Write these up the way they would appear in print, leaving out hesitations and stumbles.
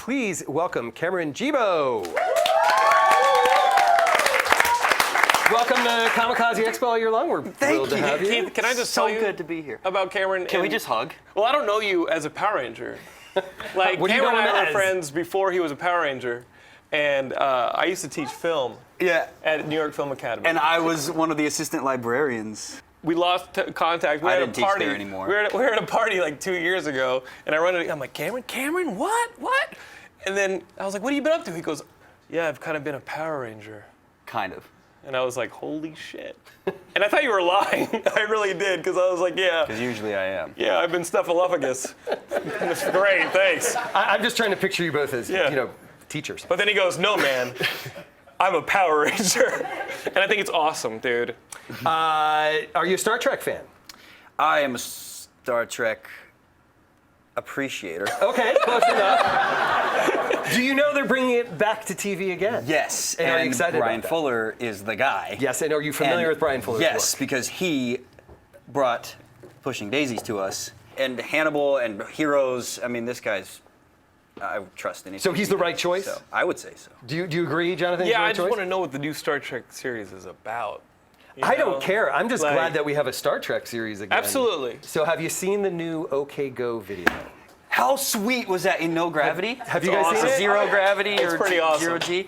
please welcome Cameron Jebo. Welcome to Comikaze Expo All Year Long. We're thrilled to have you. Can I just tell you So good to be here. about Cameron? Can we just hug? Well, I don't know you as a Power Ranger. Like, What do you Cameron know and him I were as? friends before he was a Power Ranger, and I used to teach film Yeah. at New York Film Academy. And I was one of the assistant librarians. we lost contact. We I had didn't a teach party. there anymore. We were at a party like 2 years ago, and I run into. I'm like, Cameron, what? And then I was like, what have you been up to? He goes, yeah, I've kind of been a Power Ranger. Kind of. And I was like, holy shit. And I thought you were lying. I really did, because I was like, yeah. Because usually I am. Yeah, I've been Snuffleupagus. That's great, thanks. I'm just trying to picture you both as, Yeah. teachers. But then he goes, no, man, I'm a Power Ranger. And I think it's awesome, dude. Are you a Star Trek fan? I am a Star Trek appreciator. Okay, close enough. Do you know they're bringing it back to TV again? Yes, And are you excited Brian about that? Fuller is the guy. Yes, and are you familiar with Brian Fuller's Yes, work? because he brought Pushing Daisies to us. And Hannibal and Heroes, I mean, this guy's, I would trust anything. So he's the right choice? So, I would say so. Do you agree, Jonathan? he's Yeah, the right I just choice? want to know what the new Star Trek series is about. You I know? don't care. I'm just Like- glad that we have a Star Trek series again. Absolutely. So have you seen the new OK Go video? How sweet was that in No Gravity? Have you guys awesome. seen it? Zero gravity It's or pretty awesome. zero G?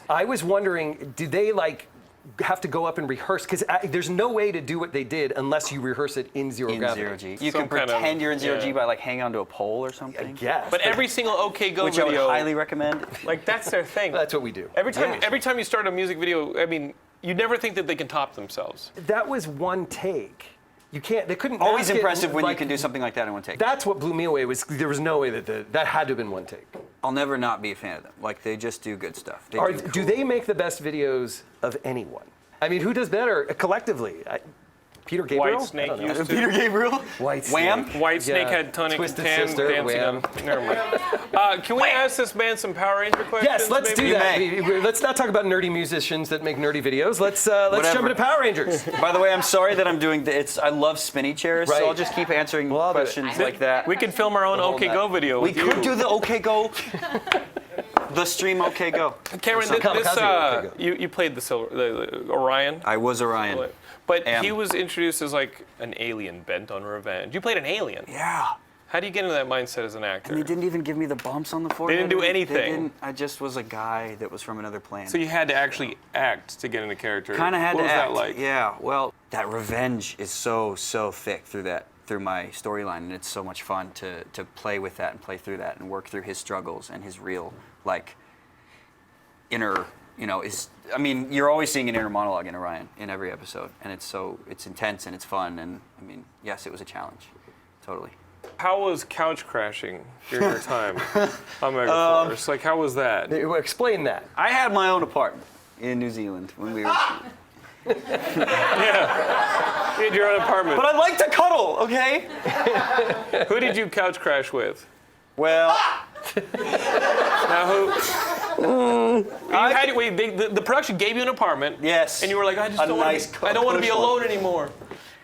I was wondering, do they have to go up and rehearse? Because there's no way to do what they did unless you rehearse it in zero In gravity. zero G. You Some can kind of- pretend you're in zero G yeah. by like hanging onto a pole or something. Yes. But every single OK Go Which I video, would highly recommend. like, that's their thing. That's what we do. Every time you start a music video, I mean, you never think that they can top themselves. That was one take. You can't. They couldn't. Always mask it, impressive when you like, can do something like that in one take. That's what blew me away. Was there was no way that had to have been one take. I'll never not be a fan of them. Like they just do good stuff. They Do cool- they make the best videos of anyone? I mean, who does better collectively? Peter Gabriel? White Snake I don't know. used to. Peter Gabriel? White Wham? Snake. White Snake Yeah. had Tonic Twisted Tan Sister, dancing Wham. on. Never mind. Can we ask this man some Power Ranger questions? Yes, let's maybe? do that. may. Let's not talk about nerdy musicians that make nerdy videos. Let's jump Whatever. into Power Rangers. By the way, I'm sorry that I'm doing the, I love spinny chairs, Right. so I'll just keep answering Well, I'll do it. questions like that. We could film our own The whole OK night. Go video. We with could you. do the OK Go. The stream OK Go. Cameron, Some Comikaze OK Go. you played the Orion, I was Orion. but Am. he was introduced as like an alien bent on revenge. You played an alien. Yeah. How do you get into that mindset as an actor? And they didn't even give me the bumps on the forehead. didn't do They anything. didn't. I just was a guy that was from another planet. So you had to actually act to get into character. Kind of had what to was act. that like? Yeah. Well, that revenge is so thick through my storyline, and it's so much fun to play with that and play through that and work through his struggles and his real inner. I mean, you're always seeing an inner monologue in Orion in every episode, and it's intense and it's fun, and I mean, yes, it was a challenge, totally. How was couch crashing during your time on Megaforce? Like, how was that? Explain that. I had my own apartment in New Zealand when we were. Yeah. You had your own apartment. But I like to cuddle, okay? Who did you couch crash with? Well, Now who? The production gave you an apartment. yes. And you were like, I A don't nice want to be cuddle alone anymore.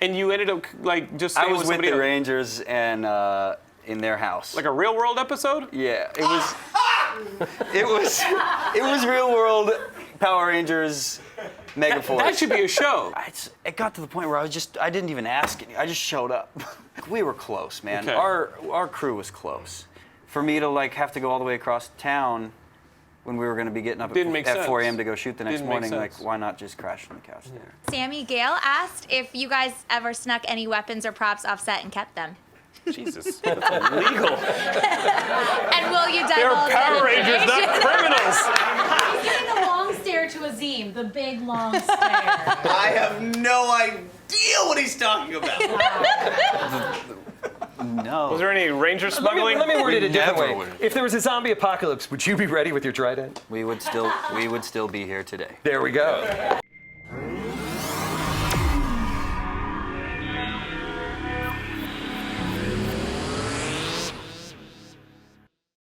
And you ended up just I staying was with with somebody the else. Rangers and in their house. Like a real world episode? Yeah, it was real world Power Rangers Megaforce. That should be a show. It got to the point where I didn't even ask any. I just showed up. We were close, man. Okay. Our crew was close. For me to have to go all the way across town when we were going to be getting up Didn't make at 4 sense. a.m. to go shoot the next Didn't make morning, sense. why not just crash on the couch there? Sammy Gale asked if you guys ever snuck any weapons or props off set and kept them. Jesus, that's illegal. And will you They're divulge Power that Rangers, not criminals. He's giving a long stare to Azim, the big long stare. I have no idea what he's talking about. No. Was there any Ranger Let smuggling? me word it a different never way. would. If there was a zombie apocalypse, would you be ready with your Trident? We would still be here today. There we go.